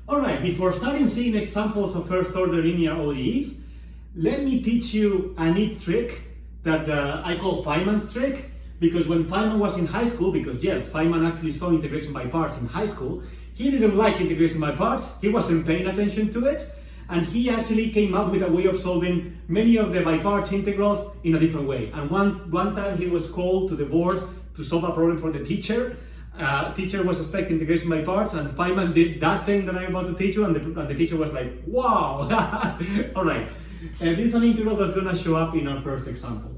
Alright, before starting seeing examples of first order linear ODEs, let me teach you a neat trick that I call Feynman's trick, because when Feynman was in high school, because yes, Feynman actually saw integration by parts in high school, he didn't like integration by parts, he wasn't paying attention to it, and he actually came up with a way of solving many of the by parts integrals in a different way. And one time he was called to the board to solve a problem for the teacher. Teacher was expecting integration by parts, and Feynman did that thing that I'm about to teach you, and the teacher was like, wow! Alright, this is an integral that's going to show up in our first example.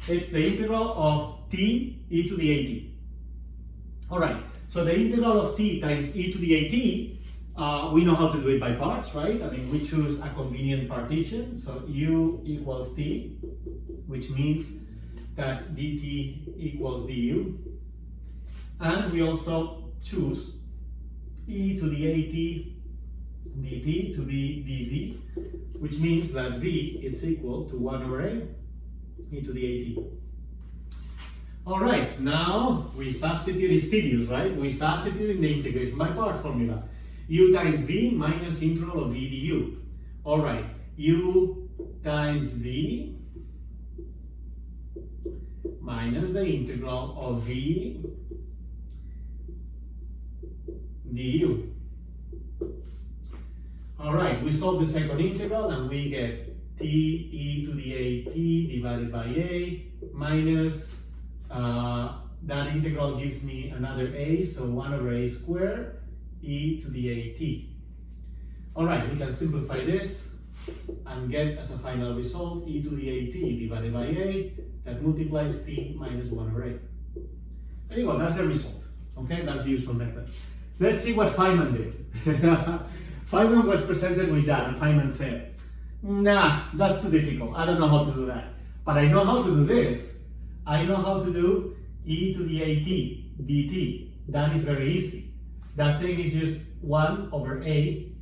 It's the integral of t e to the at. Alright, so the integral of t times e to the at, we know how to do it by parts, right? I mean, we choose a convenient partition, so u equals t, which means that dt equals du. And we also choose e to the at dt to be dv, which means that v is equal to 1 over a e to the at. All right, now we substitute, it's tedious, right? We substitute in the integration by parts formula. U times v minus integral of v du. All right, u times v minus the integral of v du. All right, we solve the second integral and we get t e to the at divided by a minus, that integral gives me another a, so 1 over a squared e to the at. All right, we can simplify this and get as a final result e to the at divided by a that multiplies t minus 1 over a. There you go, that's the result. Okay, that's the useful method. Let's see what Feynman did. Feynman was presented with that, and Feynman said, nah, that's too difficult. I don't know how to do that. But I know how to do this. I know how to do e to the at dt. That is very easy. That thing is just 1 over a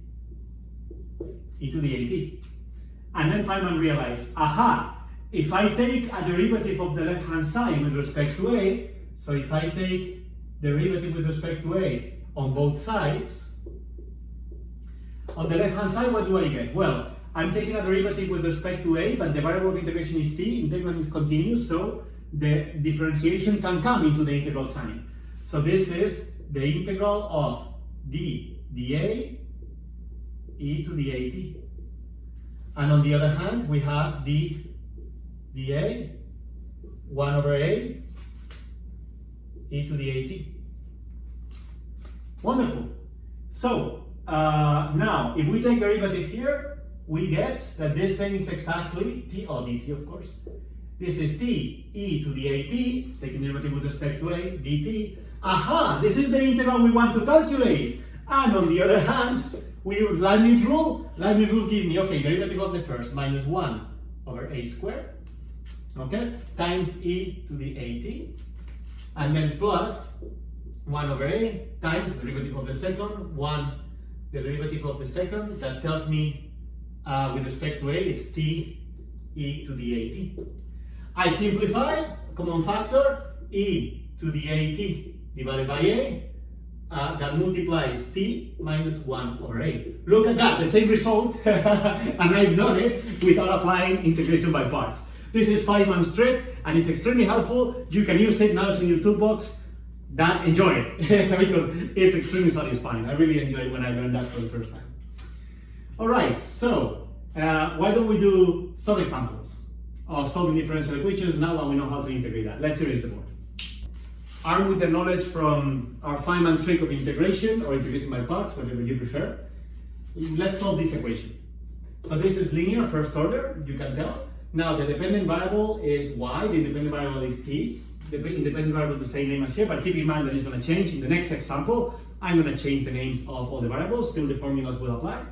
e to the at. And then Feynman realized, aha, if I take a derivative of the left-hand side with respect to a, so if I take derivative with respect to a on both sides, on the left-hand side, what do I get? Well, I'm taking a derivative with respect to a, but the variable of integration is t, integral is continuous, so the differentiation can come into the integral sign. So this is the integral of d dA e to the at. And on the other hand, we have d dA 1 over a e to the at. Wonderful. So now, if we take derivative here, we get that this thing is exactly t, dt of course. This is t e to the at, taking derivative with respect to a, dt. Aha, this is the integral we want to calculate. And on the other hand, we use Leibniz rule. Leibniz rule gives me, okay, derivative of the first minus 1 over a squared, okay, times e to the at, and then plus 1 over a times the derivative of the second, the derivative of the second, that tells me with respect to a, it's t e to the at. I simplify, common factor, e to the at divided by a, that multiplies t minus 1 over a. Look at that, the same result, and I've done it without applying integration by parts. This is Feynman's trick, and it's extremely helpful. You can use it now in your toolbox. Enjoy it, because it's extremely satisfying. I really enjoyed when I learned that for the first time. All right, so why don't we do some examples of solving differential equations now that we know how to integrate that. Let's erase the board. Armed with the knowledge from our Feynman trick of integration or integration by parts, whatever you prefer, let's solve this equation. So this is linear first order, you can tell. Now the dependent variable is y, the independent variable is t. The independent variable is the same name as here, but keep in mind that it's going to change in the next example. I'm going to change the names of all the variables, still the formulas will apply.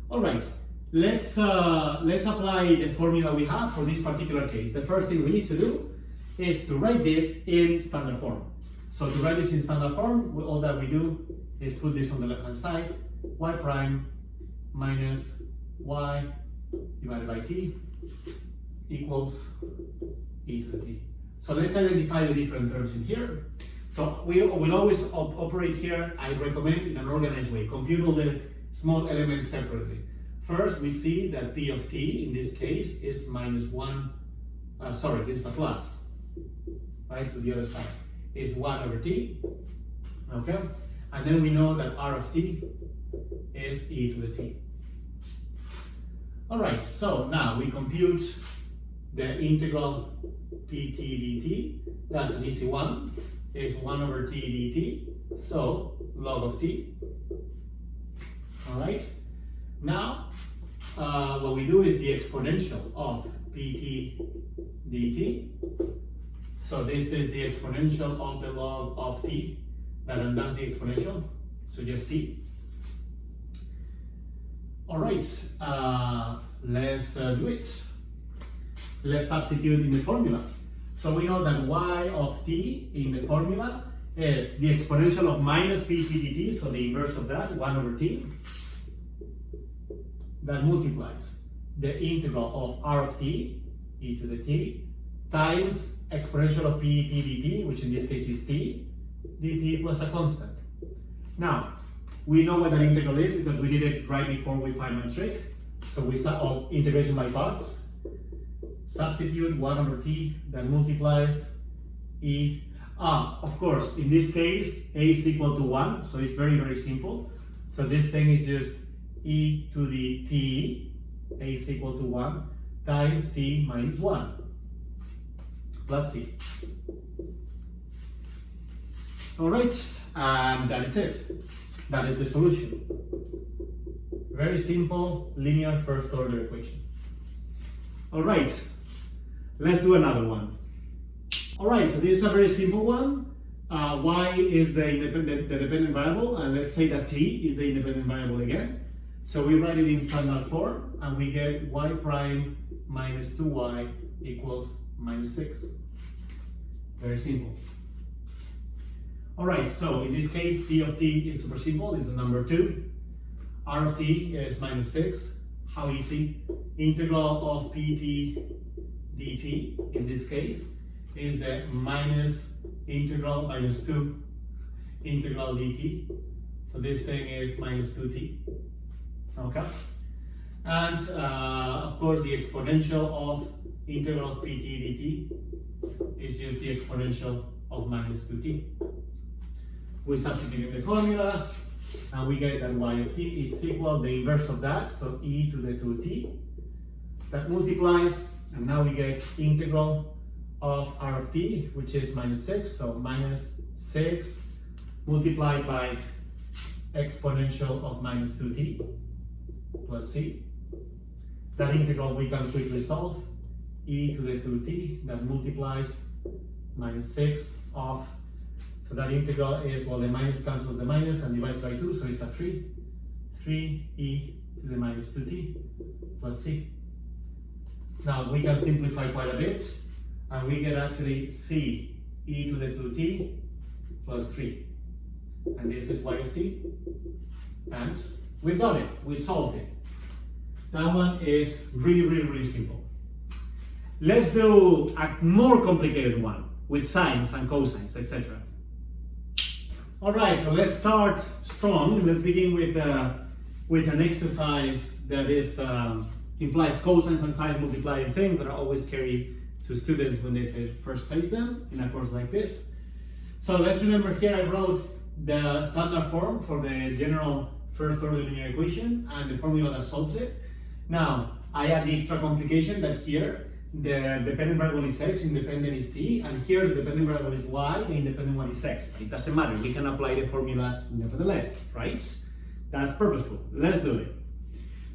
All right, let's apply the formula we have for this particular case. The first thing we need to do is to write this in standard form. So to write this in standard form, all that we do is put this on the left hand side, y prime minus y divided by t equals e to the t. So let's identify the different terms in here. So we will always operate here, I recommend, in an organized way. Compute all the small elements separately. First, we see that p of t in this case is minus 1, sorry, this is a plus, right, to the other side, is 1 over t, okay? And then we know that r of t is e to the t. All right, so now we compute the integral pt dt. That's an easy one. It's 1 over t dt, so log of t. All right, now what we do is the exponential of pt dt. So this is the exponential of the log of t, and that's the exponential, so just t. All right, let's do it. Let's substitute in the formula. So we know that y of t in the formula is the exponential of minus pt dt, so the inverse of that, 1 over t, that multiplies the integral of r of t, e to the t, times exponential of pt dt, which in this case is t, dt plus a constant. Now, we know what that integral is because we did it right before with Feynman's trick. So we saw integration by parts. Substitute 1 over t that multiplies e. Of course, in this case, a is equal to 1, so it's very, very simple. So this thing is just e to the t, a is equal to 1, times t minus 1, plus c. All right, and that is it. That is the solution. Very simple linear first order equation. All right, let's do another one. All right, so this is a very simple one. Y is the dependent variable, and let's say that t is the independent variable again. So we write it in standard form, and we get y prime minus 2y equals minus 6. Very simple. All right, so in this case, p of t is super simple, it's the number 2. R of t is minus 6. How easy? Integral of pt dt, in this case, is the minus integral minus 2 integral dt. So this thing is minus 2t. Okay? And of course, the exponential of integral of pt dt is just the exponential of minus 2t. We substitute in the formula, and we get that y of t is equal the inverse of that, so e to the 2t. That multiplies, and now we get integral of r of t, which is minus 6, so minus 6 multiplied by exponential of minus 2t plus c. That integral we can quickly solve, e to the 2t, that multiplies minus 6 of, so that integral is, well, the minus cancels the minus and divides by 2, so it's a 3. 3e to the minus 2t plus c. Now we can simplify quite a bit, and we get actually c e to the 2t plus 3. And this is y of t. And we've done it, we solved it. That one is really, really, really simple. Let's do a more complicated one with sines and cosines, etc. All right, so let's start strong. Let's begin with an exercise that is implies cosines and sines multiplying things that are always scary to students when they first face them in a course like this. So let's remember here I wrote the standard form for the general first order linear equation and the formula that solves it. Now I add the extra complication that here the dependent variable is x, independent is t, and here the dependent variable is y, the independent one is x. But it doesn't matter, we can apply the formulas nevertheless, right? That's purposeful. Let's do it.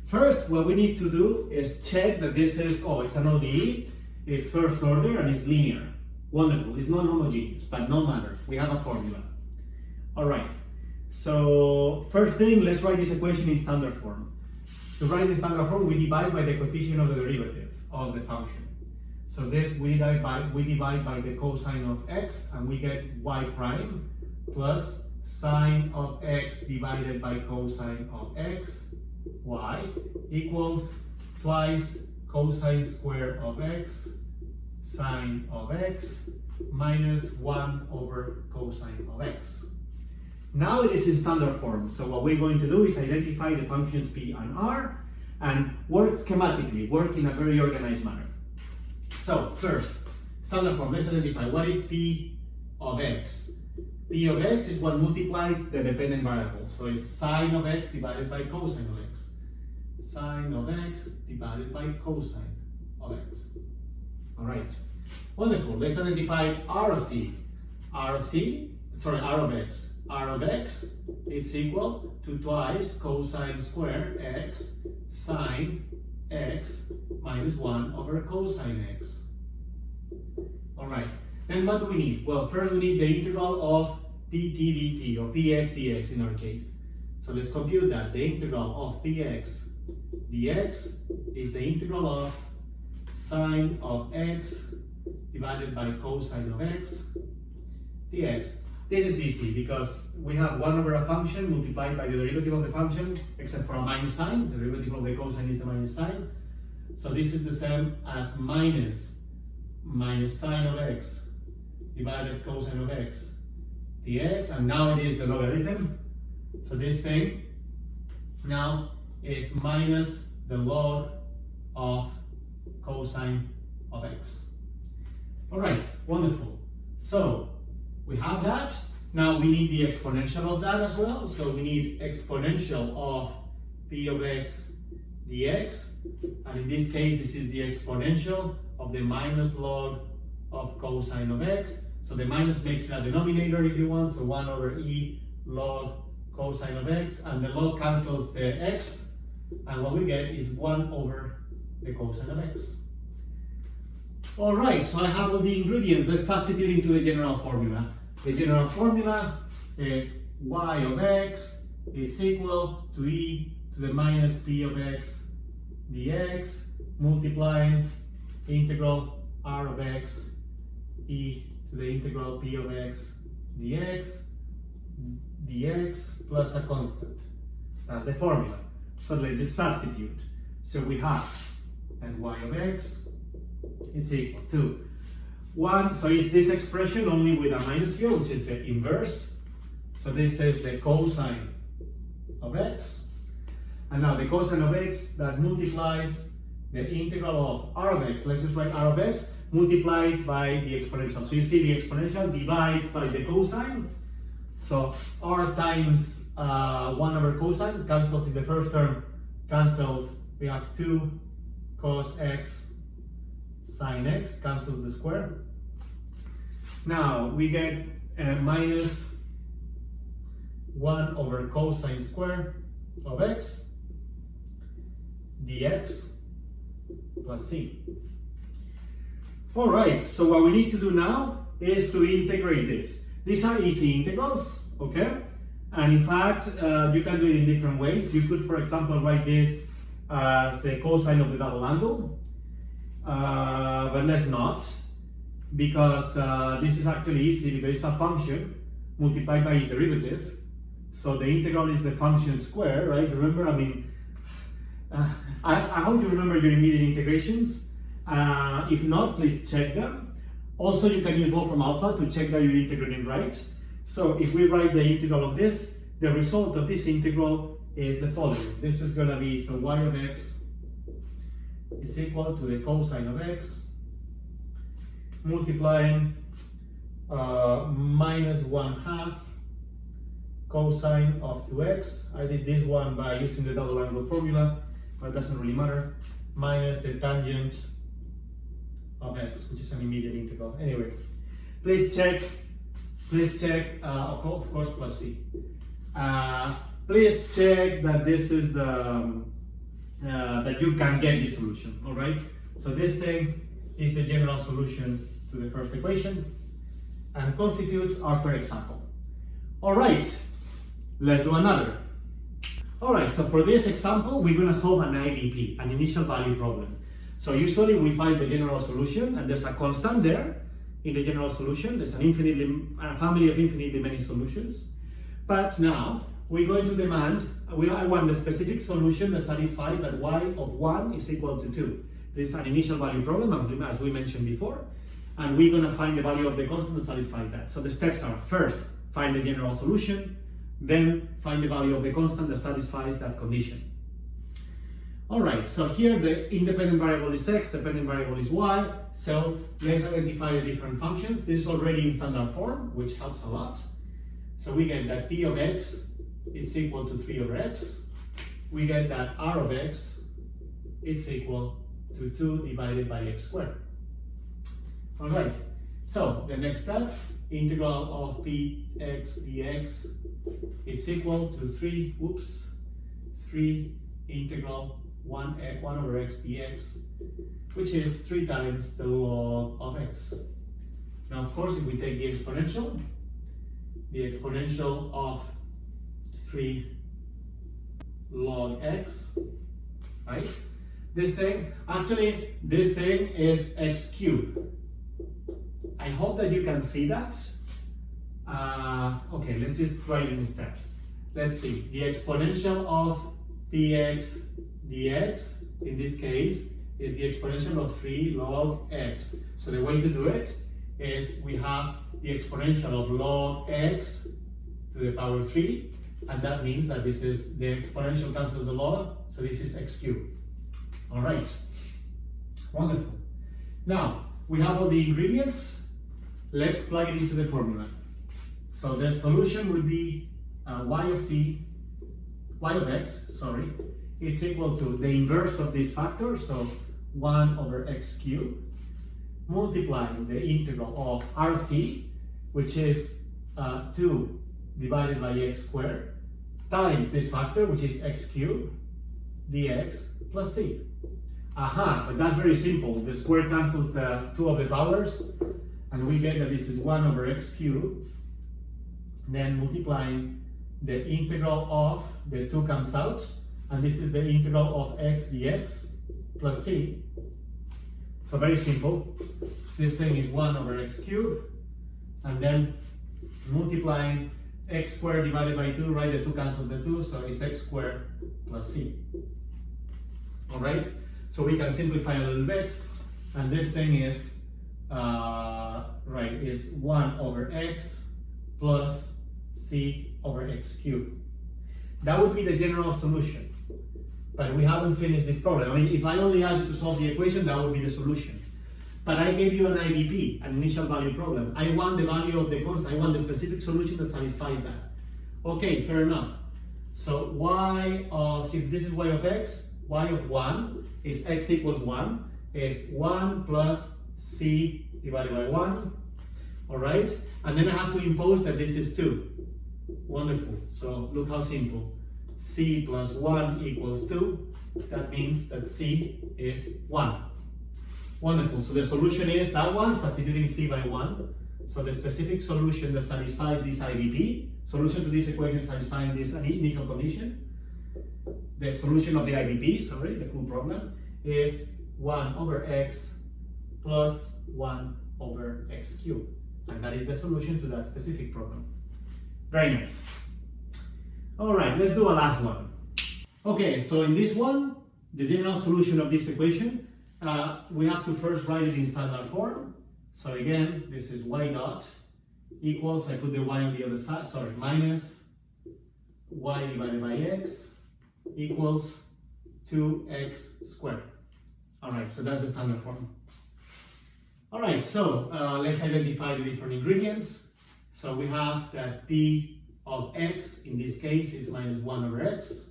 First, what we need to do is check that this is, it's an ODE, it's first order, and it's linear. Wonderful, it's non-homogeneous, but no matter, we have a formula. All right, so first thing, let's write this equation in standard form. To write in standard form, we divide by the coefficient of the derivative of the function. So this we divide by the cosine of x, and we get y prime plus sine of x divided by cosine of x, y, equals twice cosine squared of x, sine of x, minus 1 over cosine of x. Now it is in standard form. So what we're going to do is identify the functions p and r and work schematically, work in a very organized manner. So first, standard form, let's identify what is p of x. P of x is what multiplies the dependent variable. So it's sine of x divided by cosine of x. Sine of x divided by cosine of x. All right, wonderful. Let's identify r of t. R of x. R of x is equal to twice cosine squared x sine x minus 1 over cosine x. All right, then what do we need? Well, first we need the integral of pt dt, or px dx in our case. So let's compute that. The integral of px dx is the integral of sine of x divided by cosine of x dx. This is easy because we have 1 over a function multiplied by the derivative of the function, except for a minus sign. The derivative of the cosine is the minus sign. So this is the same as minus sine of x divided cosine of x dx, and now it is the logarithm. So this thing now is minus the log of cosine of x. All right, wonderful. So we have that. Now we need the exponential of that as well. So we need exponential of p of x dx. And in this case, this is the exponential of the minus log of cosine of x. So the minus makes it a denominator if you want. So 1 over e log cosine of x. And the log cancels the x. And what we get is 1 over the cosine of x. All right, so I have all the ingredients. Let's substitute into the general formula. The general formula is y of x is equal to e to the minus p of x dx multiplying integral r of x e to the integral p of x dx plus a constant. That's the formula. So let's just substitute. So we have that y of x is equal to 1, so it's this expression only with a minus here, which is the inverse. So this is the cosine of x. And now the cosine of x that multiplies the integral of r of x. Let's just write r of x multiplied by the exponential. So you see the exponential divides by the cosine. So r times 1 over cosine cancels in the first term, cancels. We have 2 cos x sine x, cancels the square. Now we get minus 1 over cosine square of x dx plus c. All right, so what we need to do now is to integrate this. These are easy integrals, okay? And in fact, you can do it in different ways. You could, for example, write this as the cosine of the double angle, but let's not, because this is actually easy. There is a function multiplied by its derivative. So the integral is the function square, right? Remember, I mean, I hope you remember your immediate integrations. If not, please check them. Also, you can use Wolfram Alpha to check that you're integrating right. So if we write the integral of this, the result of this integral is the following. This is going to be, so y of x is equal to the cosine of x multiplying minus 1/2 cosine of 2x. I did this one by using the double angle formula, but it doesn't really matter, minus the tangent of x, which is an immediate integral. Anyway, please check, of course, plus c. Please check that this is the, that you can get this solution, all right? So this thing is the general solution to the first equation and constitutes our first example. All right, let's do another. All right, so for this example, we're gonna solve an IVP, an initial value problem. So usually we find the general solution and there's a constant there in the general solution. There's a family of infinitely many solutions. But now we're going to demand, I want the specific solution that satisfies that y of 1 is equal to 2. This is an initial value problem, as we mentioned before. And we're gonna find the value of the constant that satisfies that. So the steps are, first, find the general solution. then find the value of the constant that satisfies that condition. All right, so here the independent variable is x, dependent variable is y, so let's identify the different functions. This is already in standard form, which helps a lot. So we get that p of x is equal to 3 over x. We get that r of x is equal to 2 divided by x squared. All right, so the next step, integral of px dx is equal to 3 integral 1 over x dx, which is 3 times the log of x. Now, of course, if we take the exponential of 3 log x, right? This thing is x cubed. I hope that you can see that. Okay, let's just write it in steps. Let's see, the exponential of px dx, in this case, is the exponential of 3 log x. So the way to do it is we have the exponential of log x to the power 3, and that means that this is the exponential cancels the log, so this is x cubed. All right, wonderful. Now, we have all the ingredients. Let's plug it into the formula. So the solution would be y of x, it's equal to the inverse of this factor, so 1 over x cubed, multiplying the integral of r of t, which is 2 divided by x squared, times this factor, which is x cubed, dx plus c. But that's very simple. The square cancels the 2 of the powers, and we get that this is 1 over x cubed, then multiplying the integral of the 2 comes out, and this is the integral of x dx plus c. So very simple. This thing is 1 over x cubed, and then multiplying x squared divided by 2, right? The 2 cancels the 2, so it's x squared plus c. All right? So we can simplify a little bit, and this thing is, is 1 over x plus c over x cubed. That would be the general solution. But we haven't finished this problem. I mean, if I only asked you to solve the equation, that would be the solution. But I gave you an IVP, an initial value problem. I want the value of the constant. I want the specific solution that satisfies that. Okay, fair enough. So if this is y of x, y of 1 is x equals 1, is 1 plus c divided by 1. All right? And then I have to impose that this is 2. Wonderful. So look how simple. C plus 1 equals 2. That means that c is 1. Wonderful. So the solution is that one, substituting c by 1. So the specific solution that satisfies this IVP, solution to this equation satisfying this initial condition, the solution of the IVP, the full problem, is 1 over x plus 1 over x cubed. And that is the solution to that specific problem. Very nice. All right, let's do a last one. Okay, so in this one, the general solution of this equation, we have to first write it in standard form. So again, this is y dot equals, I put the y on the other side, minus y divided by x equals 2x squared. All right, so that's the standard form. All right, so let's identify the different ingredients. So we have that p of x, in this case, is minus 1 over x.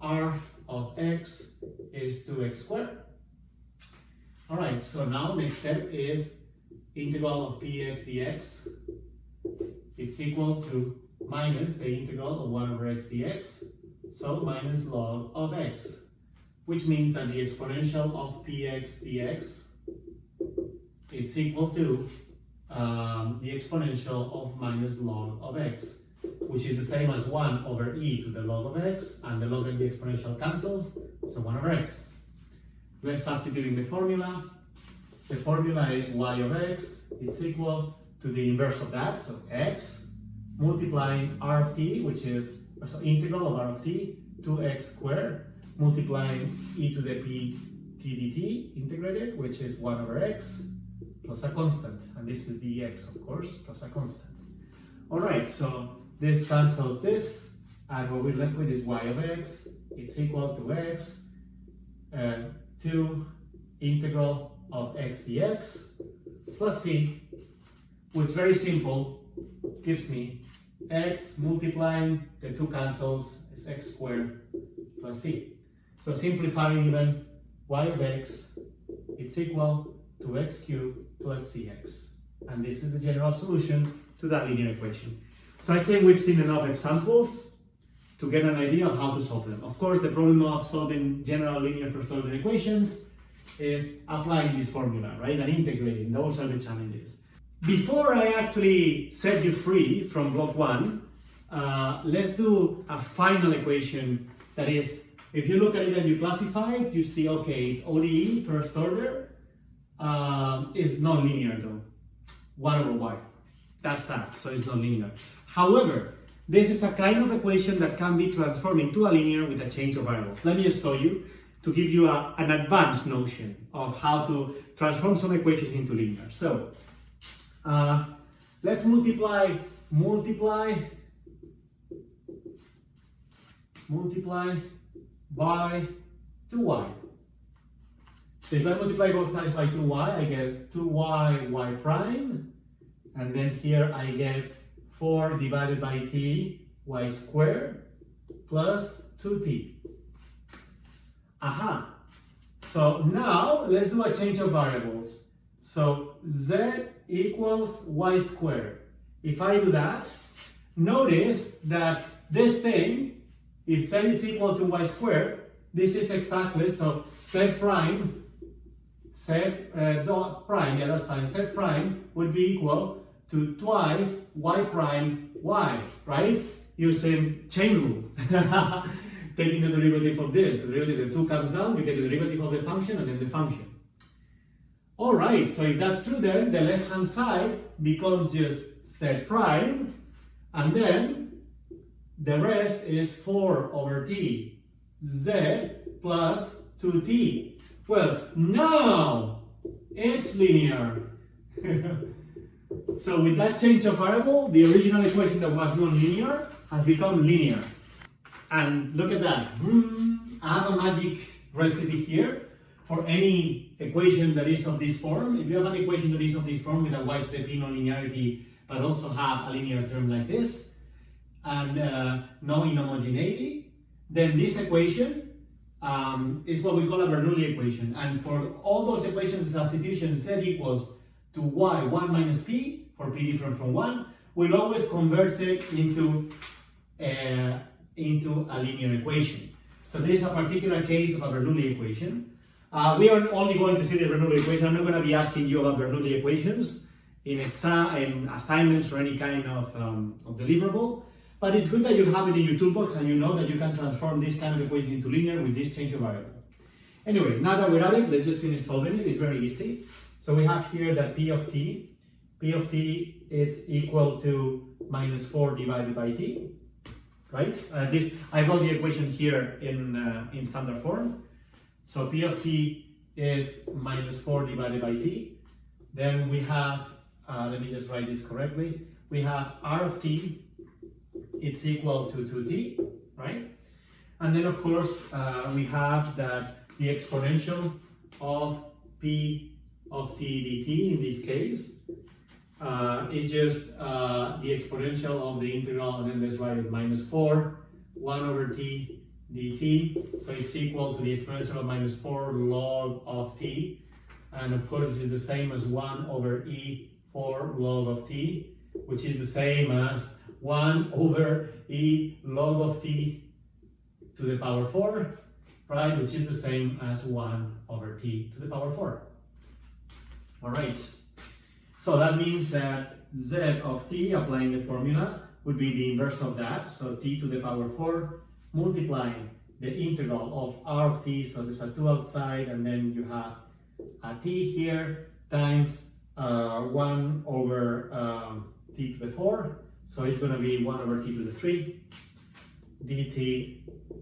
R of x is 2x squared. All right, so now next step is integral of px dx. It's equal to minus the integral of 1 over x dx, so minus log of x, which means that the exponential of px dx is equal to the exponential of minus log of x, which is the same as 1 over e to the log of x, and the log and the exponential cancels, so 1 over x. Let's substitute in the formula. The formula is y of x, it's equal to the inverse of that, so x, multiplying r of t, which is, so integral of r of t, 2x squared, multiplying e to the p t dt integrated, which is 1 over x, plus a constant, and this is dx, of course, plus a constant. All right, so this cancels this, and what we're left with is y of x, it's equal to x, 2 integral of x dx plus c, which is very simple, gives me x multiplying the two cancels is x squared plus c. So simplifying even, y of x, it's equal to x cubed plus cx. And this is the general solution to that linear equation. So I think we've seen enough examples to get an idea of how to solve them. Of course, the problem of solving general linear first order equations is applying this formula, right? And integrating, those are the challenges. Before I actually set you free from block one, let's do a final equation that is, if you look at it and you classify it, you see, okay, it's ODE, first order, it's non-linear though, 1 over y. That's sad, so it's non-linear. However, this is a kind of equation that can be transformed into a linear with a change of variables. Let me just show you to give you an advanced notion of how to transform some equations into linear. So, let's multiply by 2y. So if I multiply both sides by 2y, I get 2y y prime, and then here I get 4 divided by t y squared plus 2t. Aha! So now let's do a change of variables. So z equals y squared. If I do that, notice that this thing, if z is equal to y squared, this is exactly, so z prime, dot prime, yeah, that's fine, z prime would be equal to twice y prime y, right? Using chain rule. Taking the derivative of this, the derivative of 2 comes down, you get the derivative of the function and then the function. Alright, so if that's true, then the left hand side becomes just z prime, and then the rest is 4 over t z plus 2t. Well, now it's linear. So with that change of variable, the original equation that was non-linear has become linear. And look at that. I have a magic recipe here for any equation that is of this form. If you have an equation that is of this form with a widespread nonlinearity, but also have a linear term like this, and no inhomogeneity, then this equation is what we call a Bernoulli equation. And for all those equations, the substitution z equals to y, 1 minus p, for p different from 1, we'll always convert it into a linear equation. So this is a particular case of a Bernoulli equation. We are only going to see the Bernoulli equation. I'm not going to be asking you about Bernoulli equations in assignments or any kind of deliverable. But it's good that you have it in your toolbox and you know that you can transform this kind of equation into linear with this change of variable. Anyway, now that we're at it, let's just finish solving it. It's very easy. So we have here that p of t is equal to minus 4 divided by t, right? I wrote the equation here in standard form. So p of t is minus 4 divided by t. Then we have, let me just write this correctly. We have r of t, it's equal to 2t, right? And then of course, we have that the exponential of p of t dt in this case is just the exponential of the integral, and then let's write it minus 4, 1 over t dt. So it's equal to the exponential of minus 4 log of t. And of course, this is the same as 1 over e 4 log of t, which is the same as 1 over e log of t to the power 4, right? Which is the same as 1 over t to the power 4. All right. So that means that z of t, applying the formula, would be the inverse of that. So t to the power 4 multiplying the integral of r of t, so there's a 2 outside, and then you have a t here times 1 over t to the 4. So it's going to be 1 over t to the 3 dt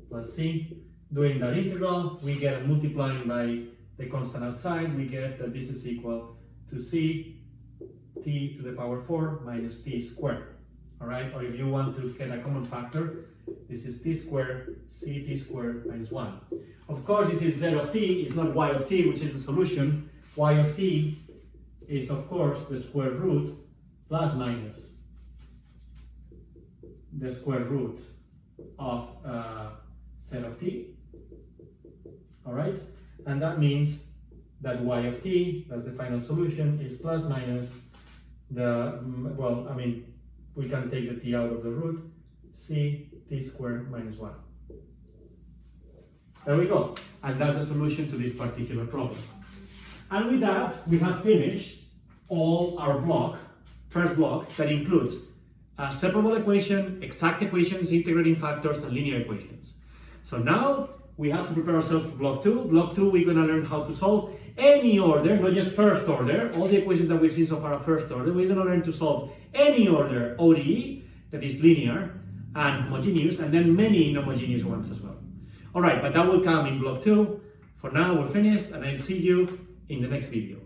plus c. Doing that integral, we get multiplying by the constant outside, we get that this is equal to c t to the power 4 minus t squared. all right? Or if you want to get a common factor, this is t squared c t squared minus 1. Of course, this is z of t, it's not y of t, which is the solution. Y of t is, of course, the square root plus minus the square root of z of t, all right? And that means that y of t, that's the final solution, is plus minus the, well, I mean, we can take the t out of the root, c t squared minus 1. There we go. And that's the solution to this particular problem. And with that, we have finished all our block, first block, that includes a separable equation, exact equations, integrating factors, and linear equations. So now we have to prepare ourselves for block 2. Block 2, we're going to learn how to solve any order, not just first order. All the equations that we've seen so far are first order. We're going to learn to solve any order ODE, that is linear and homogeneous, and then many inhomogeneous ones as well. All right, but that will come in block 2. For now, we're finished, and I'll see you in the next video.